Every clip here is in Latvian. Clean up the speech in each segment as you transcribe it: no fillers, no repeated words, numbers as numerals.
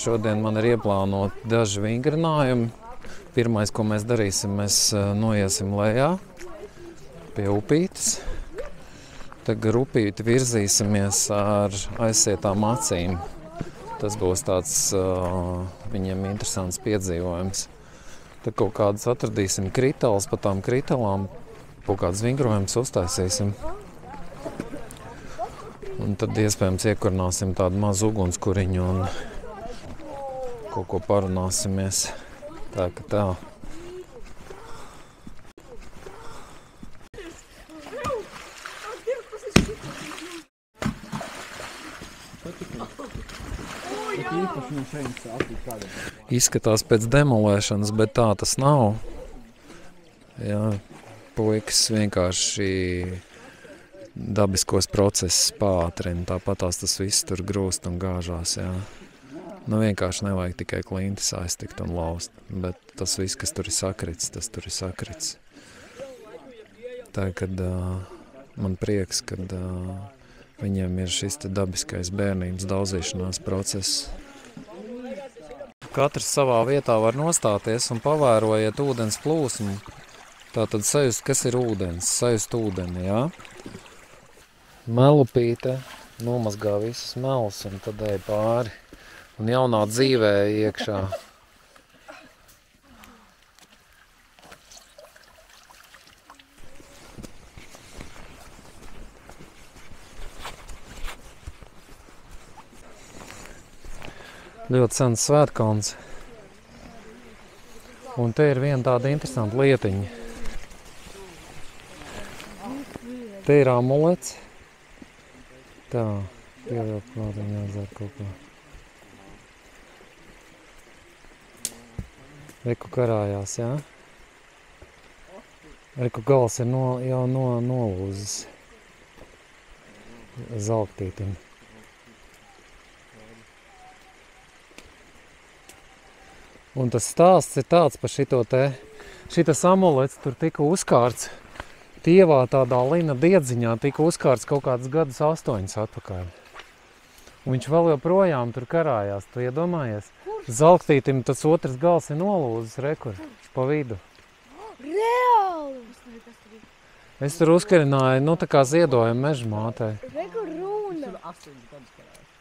šodien man ir ieplānoti daži vingrinājumi. Pirmais, ko mēs darīsim, mēs noiesim lejā pie upītes. Tagad upīti virzīsimies ar aizsietām acīm. Tas būs tāds viņiem interesants piedzīvojums. Tad kaut kādas atradīsim kritāls, pa tām kritālām kaut kādas vingrojumus uztaisīsim. Un tad iespējams iekurināsim tādu mazu ugunskuriņu un kaut ko parunāsimies. Tā ka tā. Izskatās pēc demolēšanas, bet tā tas nav. Jā, puikas vienkārši dabiskos procesus pātrina, tāpatās tas viss tur grūst un gāžās, jā. Nu vienkārši nevajag tikai klintis aiztikt un laust, bet tas viss, kas tur ir sakrits, tas tur ir sakrits. Tā, kad man prieks, kad viņiem ir šis te dabiskais bērnības daudzīšanās process. Katrs savā vietā var nostāties un pavērojiet ūdens plūsmu. Tātad sajust, kas ir ūdens, sajust ūdeni, jā. Melupīte nomazgā visas melus un tad ej pāri. Un jaunā dzīvē iekšā. Ļoti sens svētkalns. Un te ir viena tāda interesanta lietiņa. Te ir amulets. Tā, pievilkt klāt, jāatdzēr kaut ko. Reku karājās, jā? Reku gals ir jau nolūzis zelktītim. Un tas stāsts ir tāds par šito te. Šitas amulets tur tika uzkārts Tievā tādā lina diedziņā, tika uzkārts kaut kāds gadus 8 atpakaļ. Un viņš vēl joprojām tur karājās, tu iedomājies? Zelktītim tas otrs gals ir nolūzis, rekur, pa vidu. Reāli! Es tur uzkarināju, nu tā kā ziedojumu meža mātei. Rekur runa!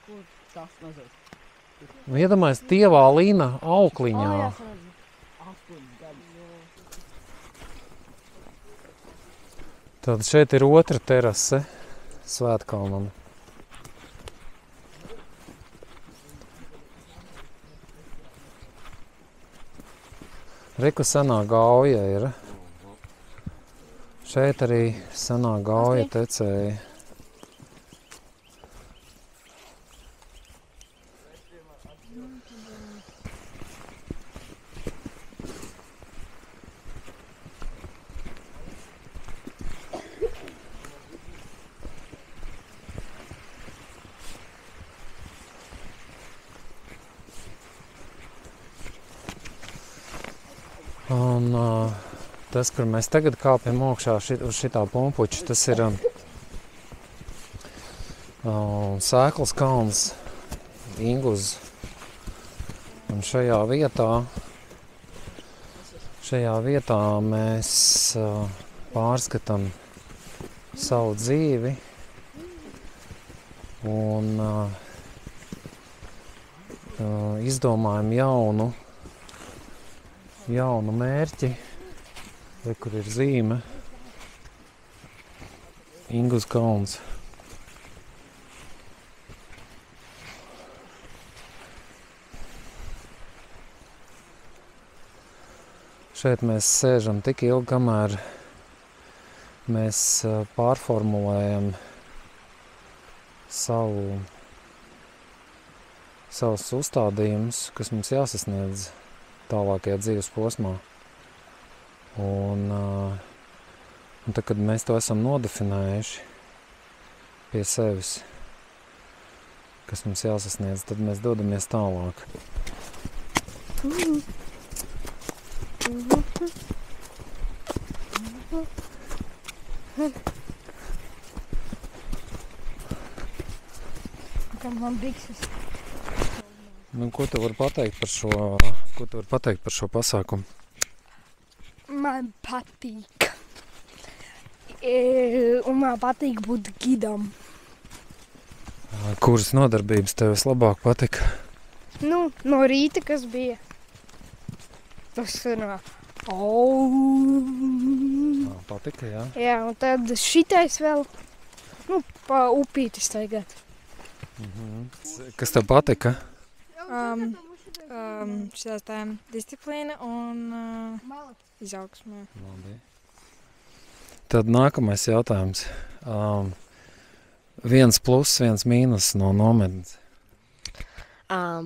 Kur tas nezinu? Nu, iedomājies, Tievā lina aukliņā. Tad šeit ir otra terase Svētkalnam. Reku senā gauja ir. Šeit arī senā gauja tecēja. Un tas, kur mēs tagad kāpjam augšā uz šitā pumpuča, tas ir Sēklas kalns, Inguz. Un šajā vietā mēs pārskatām savu dzīvi un izdomājam jaunu mērķi, kur ir zīme, Inguz kalns. Šeit mēs sēžam tik ilgi, kamēr mēs pārformulējam savus uzstādījumus, kas mums jāsasniedz tālākajā dzīves posmā. Un tad, kad mēs to esam nodefinējuši pie sevis, kas mums jāsasniedz, tad mēs dodamies tālāk. Kā man bikses. Nu, ko tu vari pateikt par šo pasākumu? Man patīk. Un man patīk būt gidam. Kuras nodarbības tev vislabāk patika? Nu, no rīta, kas bija. Tas ir Patika, jā. Jā, un tad šitais vēl. Nu, pa upītis tagad. Kas tev patika? Šitās tā disciplīna un izaugsmē. Labi. Tad nākamais jautājums. Viens pluss, viens mīnus no nometnes.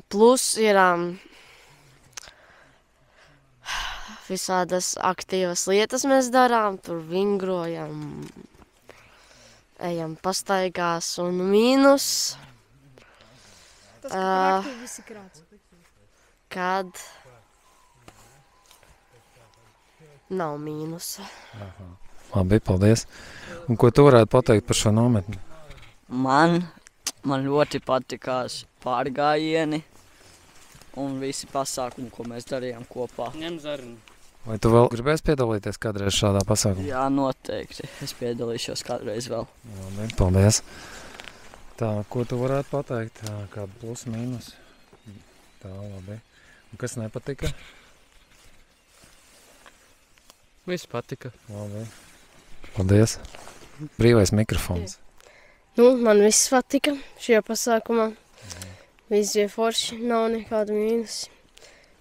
Plus ir visādas aktīvas lietas mēs darām, tur vingrojam, ejam pastaigās un mīnus. Tas naktī visi krāts. Kad nav mīnusa. Labi, paldies. Un ko tu varētu pateikt par šo nometni? Man ļoti patikās pārgājieni un visi pasākumi, ko mēs darījām kopā. Vai tu vēl gribēsi piedalīties kādreiz šādā pasākumā? Jā, noteikti. Es piedalīšos kādreiz vēl. Labi, paldies. Tā, ko tu varētu pateikt? Kādu plus, mīnus? Tā, labi. Un kas nepatika? Viss patika. Labi. Paldies. Brīvais mikrofons. Nu, man viss patika šajā pasākumā. Viss bija forši, nav nekādu mīnusi.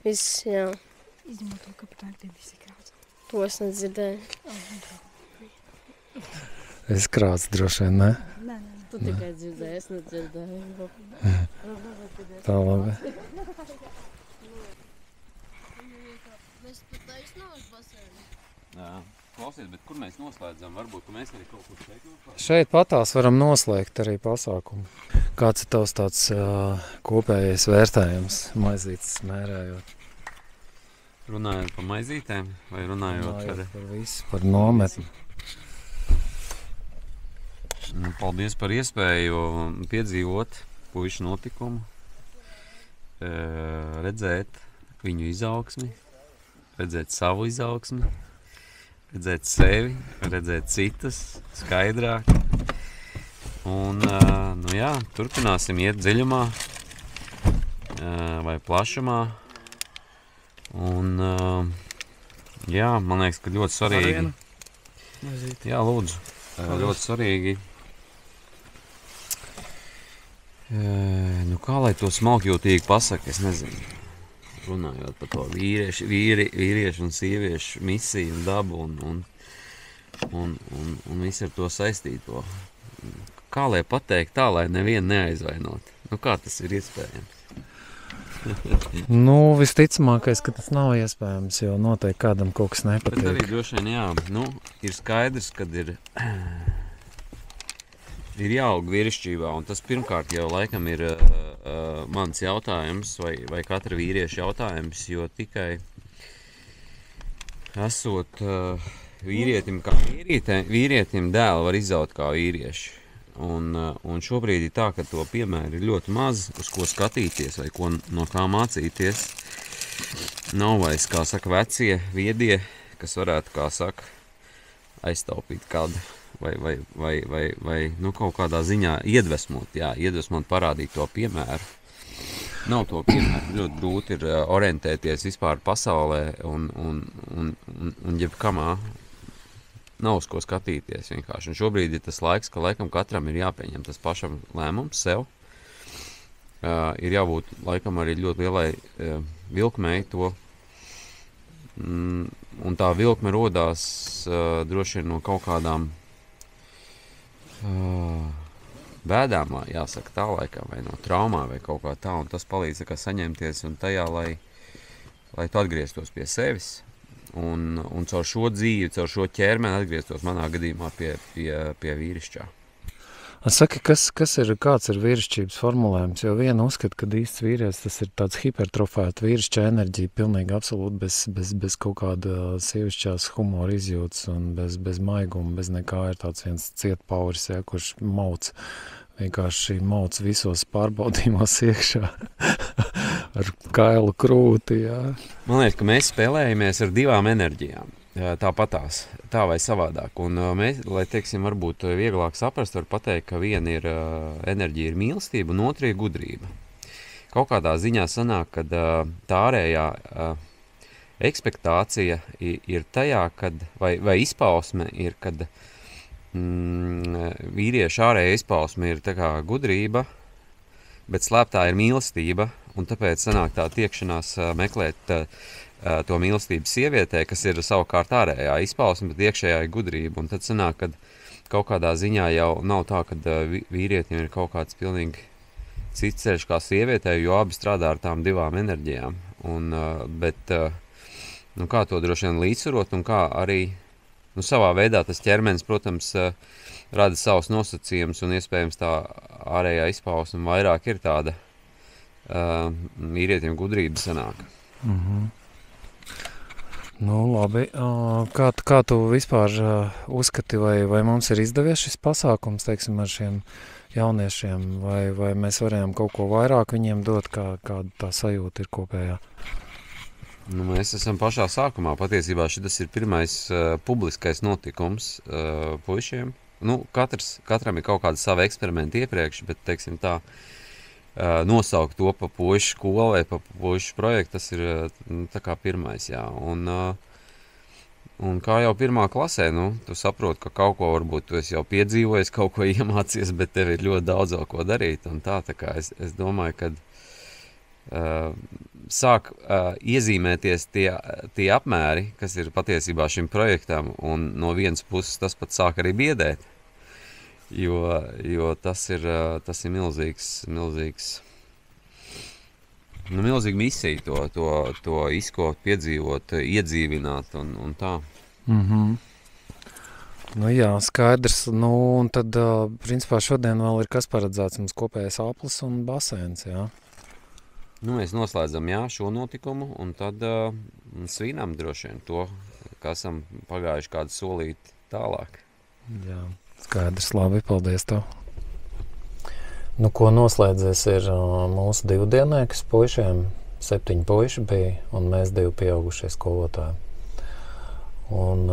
Viss, jā. Izņemot to, ka pat naktī visi krāts. To es nedzirdēju. Es krāts droši vien, ne? Nē. Tu tikai dzirdēji, es nedzirdēju. Tā, labi. Mēs pat taisnām uz basēnu. Jā. Klausies, bet kur mēs noslēdzam? Varbūt, ka mēs arī kaut kur šeit noslēdzam? Šeit patās varam noslēgt arī pasākumu. Kāds ir tavs tāds kopējais vērtējums maizītes mērējot? Runājot par maizītēm vai runājot par visu, par nometni? Paldies par iespēju piedzīvot puišu notikumu, redzēt viņu izaugsmi, redzēt savu izaugsmi, redzēt sevi, redzēt citas skaidrāk. Un, nu jā, turpināsim iet dziļumā vai plašumā. Un, jā, man liekas, ka ļoti svarīgi. Jā, lūdzu. Ļoti svarīgi. Nu, kā lai to smalkjūtīgi pasaka, es nezinu. Runājot par to vīriešu un sieviešu misiju un dabu un visu ar to saistīto. Kā lai pateikt tā, lai nevienu neaizvainot? Nu, kā tas ir iespējams? Nu, visticamākais, ka tas nav iespējams, jo noteikti kādam kaut kas nepatīk. Bet arī droši vien, jā, nu, ir skaidrs, kad ir jāaug vīrišķībā, un tas pirmkārt jau laikam ir mans jautājums, vai katra vīrieša jautājums, jo tikai esot vīrietim kā vīrietim dēli var izaut kā vīrieši. Un šobrīd ir tā, ka to piemēru ir ļoti maz, uz ko skatīties vai no kā mācīties. Nav vairs, kā saka, vecie, viedie, kas varētu, kā saka, aiztaupīt kādu vai nu, kaut kādā ziņā iedvesmot, parādīt to piemēru. Nav to piemēru, ļoti grūti ir orientēties vispār pasaulē un jebkamā. Nav uz ko skatīties vienkārši. Un šobrīd ir tas laiks, ka laikam katram ir jāpieņem tas pašam lēmums sev. Ir jābūt laikam arī ļoti lielai vilkmei to. Un tā vilkme rodās droši vien no kaut kādām bēdām, jāsaka tā laikam, vai no traumā vai kaut kā tā. Un tas palīdz saņemties un tajā, lai tu atgrieztos pie sevis. Un caur šo dzīvi, caur šo ķermeni atgrieztos manā gadījumā pie vīrišķā. Saki, kāds ir vīrišķības formulējums? Jo viena uzskata, ka īsts vīrietis tas ir tāds hipertrofēta vīrišķa enerģija, pilnīgi absolūti bez kaut kāda sievišķās humora izjūtas un bez maiguma, bez nekā ir tāds viens cietpauris, kurš mauc vienkārši mauc visos pārbaudījumos iekšā ar kailu krūti, jā. Man liekas, ka mēs spēlējamies ar divām enerģijām. Tāpatās, tā vai savādāk. Un mēs, lai teiksim, varbūt vieglāk saprast, var pateikt, ka viena ir enerģija ir mīlestība un otra ir gudrība. Kaut kādā ziņā sanāk, ka tā ārējā ekspektācija ir tajā, kad, vai izpausme ir, kad vīrieša ārējā izpausme ir tā kā gudrība, bet slēptā ir mīlestība, un tāpēc sanāk tā tiekšanās meklēt to mīlestību sievietē, kas ir savukārt ārējā izpausme, bet iekšējā ir gudrība. Un tad sanāk, ka kaut kādā ziņā jau nav tā, ka vīrietim ir kaut kāds pilnīgi cits ceļš kā sievietē, jo abi strādā ar tām divām enerģijām. Bet kā to droši vien līdzsvarot un kā arī savā veidā tas ķermenis, protams, rada savus nosacījumus un iespējams tā ārējā izpausme vairāk ir tāda vīrietim gudrība sanāk. Labi. Kā tu vispār uzskati, vai mums ir izdevies šis pasākums, teiksim, ar šiem jauniešiem, vai mēs varējām kaut ko vairāk viņiem dot, kāda tā sajūta ir kopējā? Mēs esam pašā sākumā. Patiesībā šis ir pirmais publiskais notikums puišiem. Katram ir kaut kāda sava eksperimenta iepriekš, bet, teiksim tā, nosaukt to pa puišu skolu vai pa puišu projektu, tas ir tā kā pirmais, jā. Un kā jau pirmā klasē, tu saproti, ka kaut ko varbūt tu esi jau piedzīvojis, kaut ko iemācies, bet tev ir ļoti daudz vēl ko darīt. Un tā kā es domāju, ka sāk iezīmēties tie apmēri, kas ir patiesībā šim projektam, un no vienas puses tas pat sāk arī biedēt. Jo tas ir milzīga misija to izkopt, piedzīvot, iedzīvināt un tā. Jā, skaidrs. Un tad, principā, šodien vēl ir kas paredzēts mums kopējais aplis un basēns, jā? Mēs noslēdzam, šo notikumu, un tad svinam droši vien to, ka esam pagājuši kādu solīti tālāk. Jā. Skaidrs, labi, paldies tev. Ko noslēdzies ir mūsu divdienēks puišiem, 7 puiši bija, un mēs 2 pieaugušie skolotāji. Un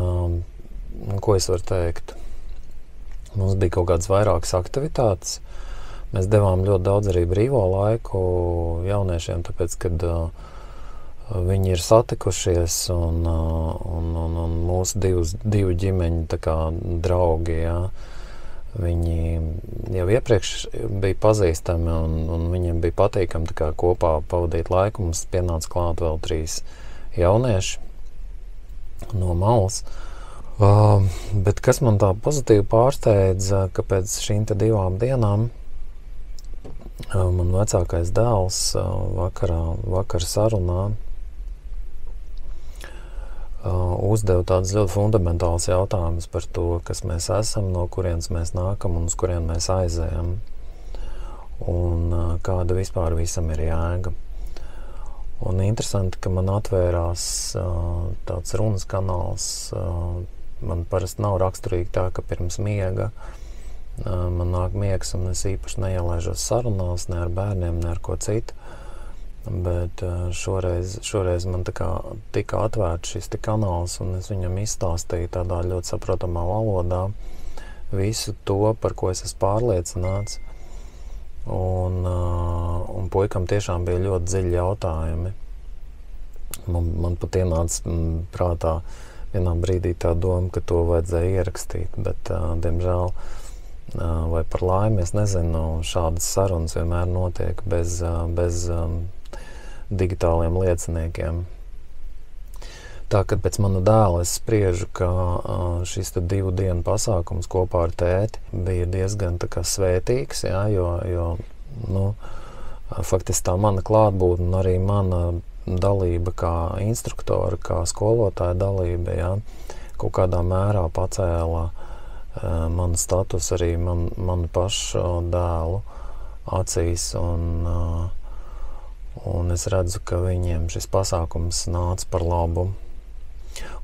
ko es varu teikt? Mums bija kaut kādas vairākas aktivitātes. Mēs devām ļoti daudz arī brīvo laiku jauniešiem, tāpēc, kad viņi ir satikušies un mūsu divu ģimeņu tā kā draugi, jā. Viņi jau iepriekš bija pazīstami un viņiem bija patīkami tā kā kopā pavadīt laiku. Mums pienāca klāt vēl 3 jaunieši no malas. Bet kas man tā pozitīvi pārsteidza, ka pēc šīm 2 dienām man vecākais dēls vakar sarunā uzdeva tādus ļoti fundamentālus jautājumus par to, kas mēs esam, no kurienes mēs nākam un uz kurien mēs aizējam. Un kāda vispār visam ir jēga. Un interesanti, ka man atvērās tāds runas kanāls. Man parasti nav raksturīgi tā, ka pirms miega man nāk miegs un es īpaši neielaižos sarunās ne ar bērniem, ne ar ko citu. Bet šoreiz man tā kā tika atvērts šis kanāls un es viņam izstāstīju tādā ļoti saprotamā valodā visu to, par ko es esmu pārliecināts. Un puikam tiešām bija ļoti dziļi jautājumi. Man pat ienāca prātā vienā brīdī tā doma, ka to vajadzēja ierakstīt, bet diemžēl vai par laimi, es nezinu, šādas sarunas vienmēr notiek bez digitāliem lieciniekiem. Tā, kad pēc mana dēla es spriežu, ka šis 2 dienu pasākums kopā ar tēti bija diezgan tā kā svētīgs, jā, jo faktiski tā mana klātbūtne un arī mana dalība kā instruktora, kā skolotāja dalība, jā, kaut kādā mērā pacēla manu status arī manu pašu dēlu acīs un es redzu, ka viņiem šis pasākums nāca par labu.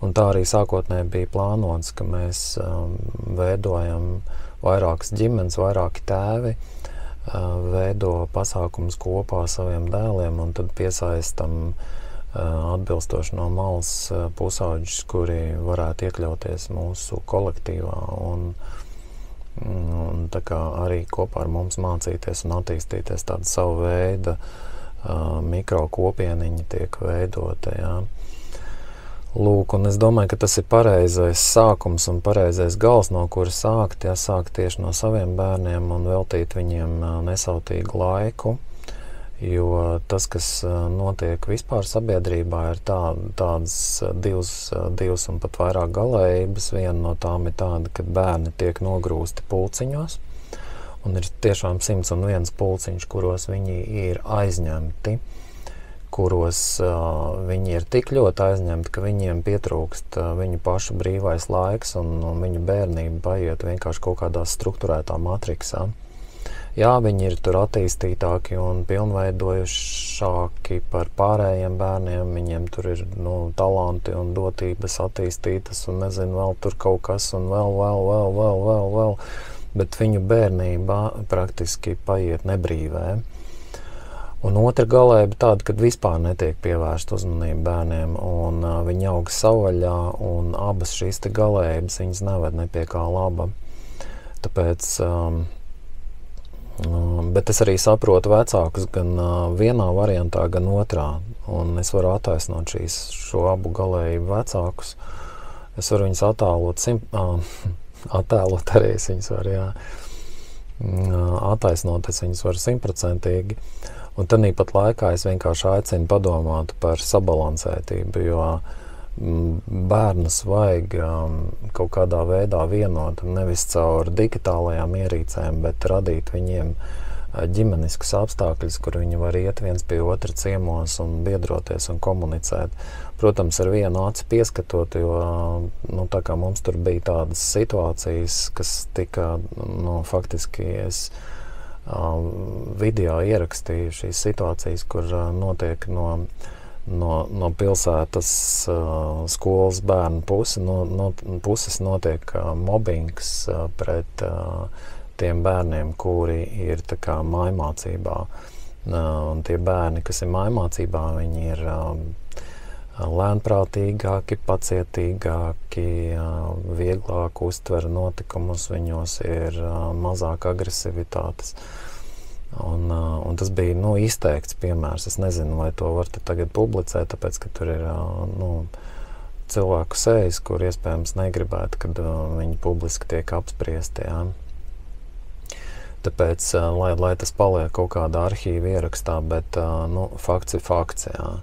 Un tā arī sākotnēji bija plānots, ka mēs veidojam vairākas ģimenes, vairāki tēvi veido pasākumus kopā saviem dēliem un tad piesaistam atbilstoši no malas pusauģus, kuri varētu iekļauties mūsu kolektīvā un tā kā arī kopā ar mums mācīties un attīstīties tāda savu veidu mikrokopieniņa tiek veidota, jā. Lūk, un es domāju, ka tas ir pareizais sākums un pareizais gals, no kura sākt, sākt tieši no saviem bērniem un veltīt viņiem nesautīgu laiku, jo tas, kas notiek vispār sabiedrībā, ir tādas divas un pat vairāk galējības. Viena no tām ir tāda, ka bērni tiek nogrūsti pulciņos, un ir tiešām 101 pulciņš, kuros viņi ir aizņemti, kuros viņi ir tik ļoti aizņemti, ka viņiem pietrūkst viņu pašu brīvais laiks, un viņu bērnība paiet vienkārši kaut kādā strukturētā matriksā. Jā, viņi ir tur attīstītāki un pilnveidojušāki par pārējiem bērniem, viņiem tur ir talanti un dotības attīstītas un nezinu, vēl tur kaut kas un vēl, bet viņu bērnība praktiski paiet nebrīvē. Un otra galēba tāda, kad vispār netiek pievērsta uzmanība bērniem un viņi aug savvaļā un abas šīs te galējības viņas neved ne pie kā laba. Tāpēc bet es arī saprotu vecākus gan vienā variantā, gan otrā. Un es varu attaisnot šo abu galējumu vecākus. Es varu viņus attēlot arī, es viņus varu, attaisnot, es viņus varu 100%. Un tāpat laikā es vienkārši aicinu padomāt par sabalansētību, jo bērnus vajag kaut kādā veidā vienot, nevis caur digitālajām ierīcēm, bet radīt viņiem ģimeniskus apstākļus, kur viņi var iet viens pie otra ciemos un biedroties un komunicēt. Protams, ar vienu aci pieskatot, jo tā kā mums tur bija tādas situācijas, kas tika, faktiski es video ierakstīju šīs situācijas, kur notiek no pilsētas skolas bērnu puses notiek mobbings pret tiem bērniem, kuri ir tā kā mājmācībā. Un tie bērni, kas ir mājmācībā, viņi ir lēnprātīgāki, pacietīgāki, vieglāk uztver notikumus, viņos ir mazāk agresivitātes. Un tas bija izteikts piemērs. Es nezinu, vai to var tagad publicēt, tāpēc, ka tur ir cilvēku sejas, kur iespējams negribētu, kad viņi publiski tiek apspriesti. Jā. Tāpēc, lai tas paliek kaut kādā arhīva ierakstā, bet fakts ir fakts. Jā.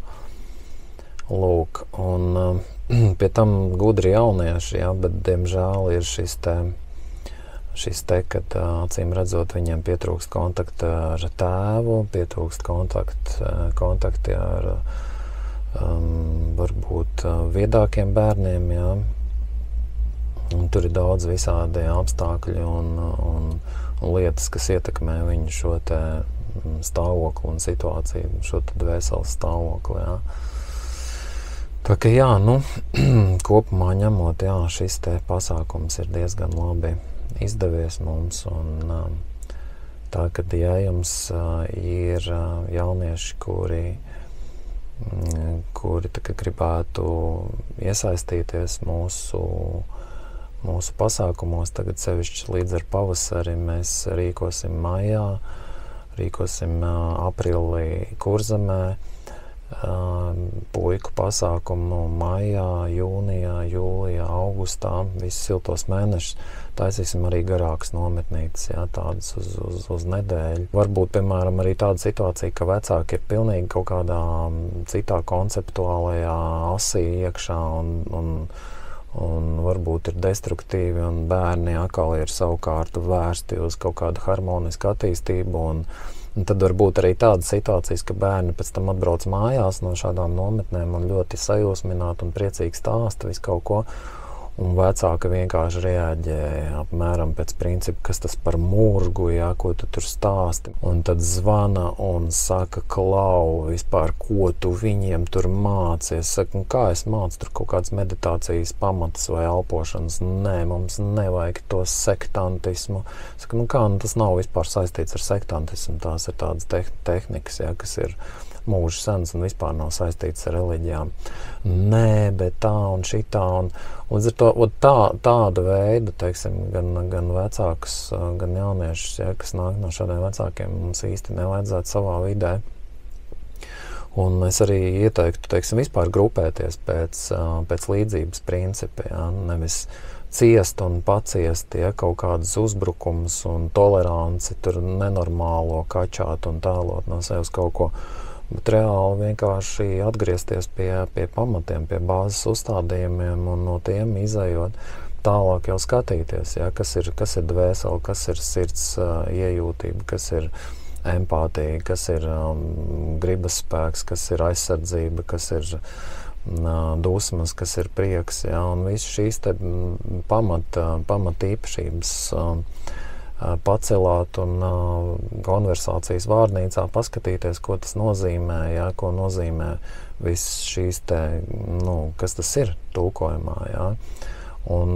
Lūk, un pie tam gudri jaunieši, jā, bet diemžēl ir šis te, kad acīm redzot viņiem pietrūkst kontakta ar tēvu, pietrūkst kontakti ar varbūt viedākiem bērniem, jā. Un tur ir daudz visādi apstākļi un lietas, kas ietekmē viņu šo te stāvokli un situāciju, šo te dvēseles stāvokli, jā. Tā kā jā, kopumā ņemot, jā, šis te pasākums ir diezgan labi izdevies mums, un tā, kad jums ir jaunieši, kuri tā kā gribētu iesaistīties mūsu pasākumos, tagad sevišķi līdz ar pavasari mēs rīkosim maijā, rīkosim aprīlī Kurzemē, puiku pasākumu maijā, jūnijā, jūlijā, augustā, visus siltos mēnešus. Taisīsim arī garākas nometnītes, jā, tādas uz nedēļu. Varbūt, piemēram, arī tāda situācija, ka vecāki ir pilnīgi kaut kādā citā konceptuālajā asī iekšā un varbūt ir destruktīvi, un bērni atkal ir savukārt vērsti uz kaut kādu harmonisku attīstību, un tad var būt arī tādas situācijas, ka bērni pēc tam atbrauc mājās no šādām nometnēm un ļoti sajūsmināti un priecīgi stāsta visu kaut ko. Un vecāki vienkārši reaģēja apmēram pēc principa, kas tas par murgu, jā, ko tu tur stāsti. Un tad zvana un saka, Klau, vispār, ko tu viņiem tur mācies? Saka, kā es mācu tur kaut kādas meditācijas pamatas vai elpošanas? Nē, mums nevajag to sektantismu. Saka, kā, tas nav vispār saistīts ar sektantismu, tās ir tādas tehnikas, jā, kas ir mūžu senas un vispār nav saistīts ar reliģijām. Nē, bet tā un šitā. Un līdz ar to tāda veida, teiksim, gan vecākus, gan jauniešus, ja, kas nāk no šādiem vecākiem, mums īsti nevajadzētu savā vidē. Un es arī ieteiktu, teiksim, vispār grupēties pēc līdzības principa, ja, nevis ciest un paciest, ja, kaut kādus uzbrukumus un toleranci, tur nenormālo kačāt un tēlot no sevis kaut ko. Bet reāli vienkārši atgriezties pie pamatiem, pie bāzes uzstādījumiem un no tiem izējot tālāk jau skatīties, ja, kas ir dvēsele, kas ir sirds iejūtība, kas ir empātija, kas ir gribas spēks, kas ir aizsardzība, kas ir dusmas, kas ir prieks, ja, un visu šīs te pamat īpašības pacelāt un konversācijas vārnīcā paskatīties, ko tas nozīmē, jā, ko nozīmē viss šīs te, kas tas ir tulkojumā, jā. Un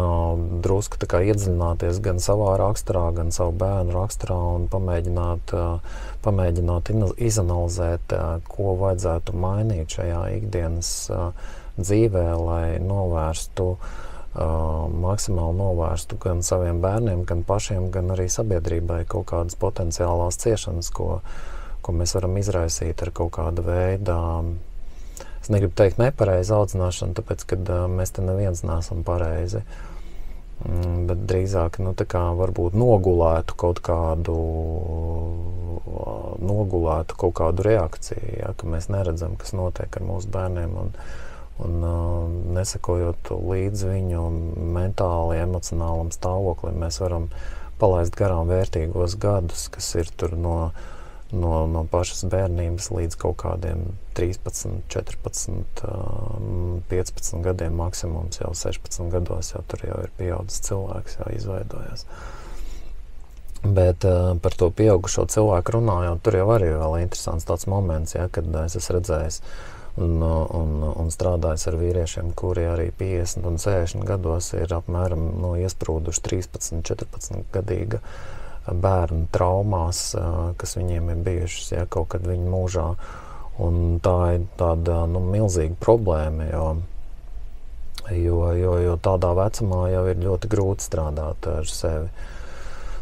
drusku tā kā iedziļināties gan savā raksturā, gan savu bērnu raksturā un pamēģināt izanalizēt, ko vajadzētu mainīt šajā ikdienas dzīvē, lai maksimāli novērstu gan saviem bērniem, gan pašiem, gan arī sabiedrībai kaut kādas potenciālās ciešanas, ko mēs varam izraisīt ar kaut kāda veida, es negribu teikt nepareizu audzināšanu, tāpēc, kad mēs te neviens neesam pareizi, bet drīzāk, tā kā varbūt nogulētu kaut kādu reakciju, ja, ka mēs neredzam, kas notiek ar mūsu bērniem un nesakojot līdz viņu mentāli, emocionālam stāvoklim, mēs varam palaist garām vērtīgos gadus, kas ir tur no pašas bērnības līdz kaut kādiem 13, 14, 15 gadiem maksimums, jau 16 gados jau tur jau ir pieaudzis cilvēks, jau izveidojās. Bet par to pieaugušo cilvēku runājot, tur jau arī vēl interesants tāds moments, ja, kad es esmu redzējis un strādājis ar vīriešiem, kuri arī 50 un 60 gados ir apmēram iesprūduši 13, 14 gadīga bērnu traumās, kas viņiem ir bijušas, ja, kaut kad viņu mūžā. Un tā ir tāda milzīga problēma, jo tādā vecumā jau ir ļoti grūti strādāt ar sevi.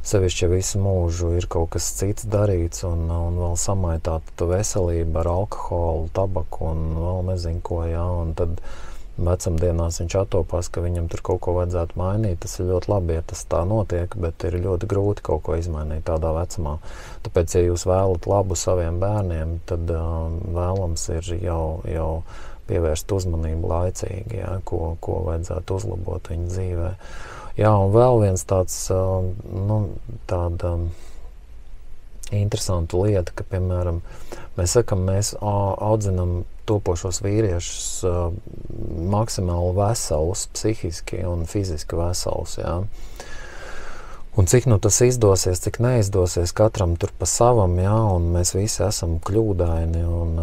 Sevišķi, ja visu mūžu ir kaut kas cits darīts un vēl samaitāta veselība ar alkoholu, tabaku un vēl nezinu ko, jā, un tad vecumdienās viņš attopās, ka viņam tur kaut ko vajadzētu mainīt. Tas ir ļoti labi, ja tas tā notiek, bet ir ļoti grūti kaut ko izmainīt tādā vecumā. Tāpēc, ja jūs vēlat labu saviem bērniem, tad vēlams ir jau pievērst uzmanību laicīgi, jā, ko vajadzētu uzlabot viņa dzīvē. Jā, un vēl viens tāda interesanta lieta, ka, piemēram, mēs sakam, mēs audzinam topošos vīriešus maksimāli veselus, psihiski un fiziski veselus, jā. Un cik tas izdosies, cik neizdosies, katram tur pa savam, jā, un mēs visi esam kļūdaini un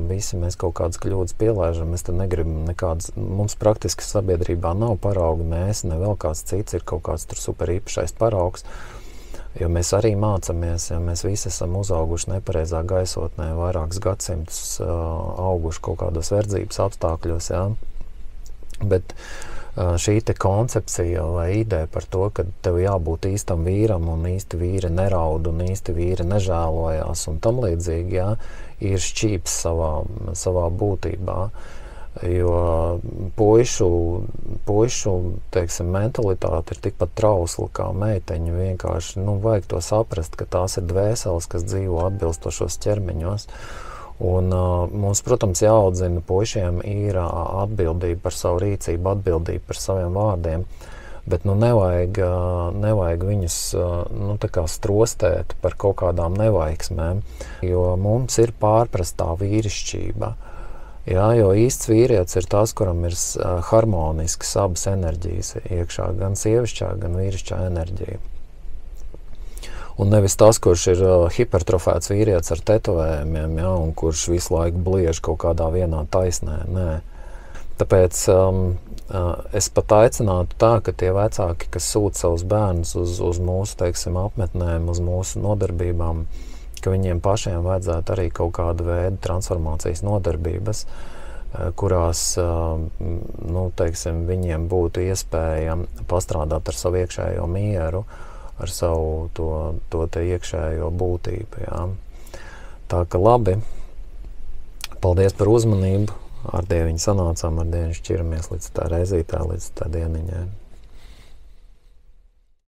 visi mēs kaut kādas kļūdas pielaižam. Mēs te negribam nekādas, mums praktiski sabiedrībā nav parauga, mēs, ne vēl kāds cits ir kaut kāds tur super īpašais paraugs, jo mēs arī mācamies, ja mēs visi esam uzauguši nepareizā gaisotnē, vairākus gadsimtus auguši kaut kādos verdzības apstākļos, jā. Bet šī te koncepcija vai ideja par to, ka tev jābūt īstam vīram un īsti vīri neraud un īsti vīri nežēlojās un tam līdzīgi, jā, ir šķīps savā būtībā. Jo puišu teiksim, mentalitāte ir tikpat trausla kā meiteņu. Vienkārši vajag to saprast, ka tās ir dvēseles, kas dzīvo atbilstošos ķermeņos. Un mums, protams, jāaudzina puišiem ir atbildība par savu rīcību, atbildība par saviem vārdiem, bet nevajag viņus tā kā strostēt par kaut kādām nevaiksmēm, jo mums ir pārprastā vīrišķība. Jā, jo īsts vīrietis ir tas, kuram ir harmonisks abas enerģijas iekšā, gan sievišķā, gan vīrišķā enerģija. Un nevis tas, kurš ir hipertrofēts vīrietis ar tetovējumiem, ja, un kurš visu laiku bliež kaut kādā vienā taisnē. Nē. Tāpēc es pat aicinātu tā, ka tie vecāki, kas sūta savus bērnus uz mūsu, teiksim, apmetnēm, uz mūsu nodarbībām, ka viņiem pašiem vajadzētu arī kaut kādu veidu transformācijas nodarbības, kurās, teiksim, viņiem būtu iespēja pastrādāt ar savu iekšējo mieru, ar savu to te iekšējo būtību. Jā. Tā ka labi, paldies par uzmanību, ar Dieviņu sanācām, ar Dieviņu šķiramies līdz tā reizītā, līdz tā dieniņai.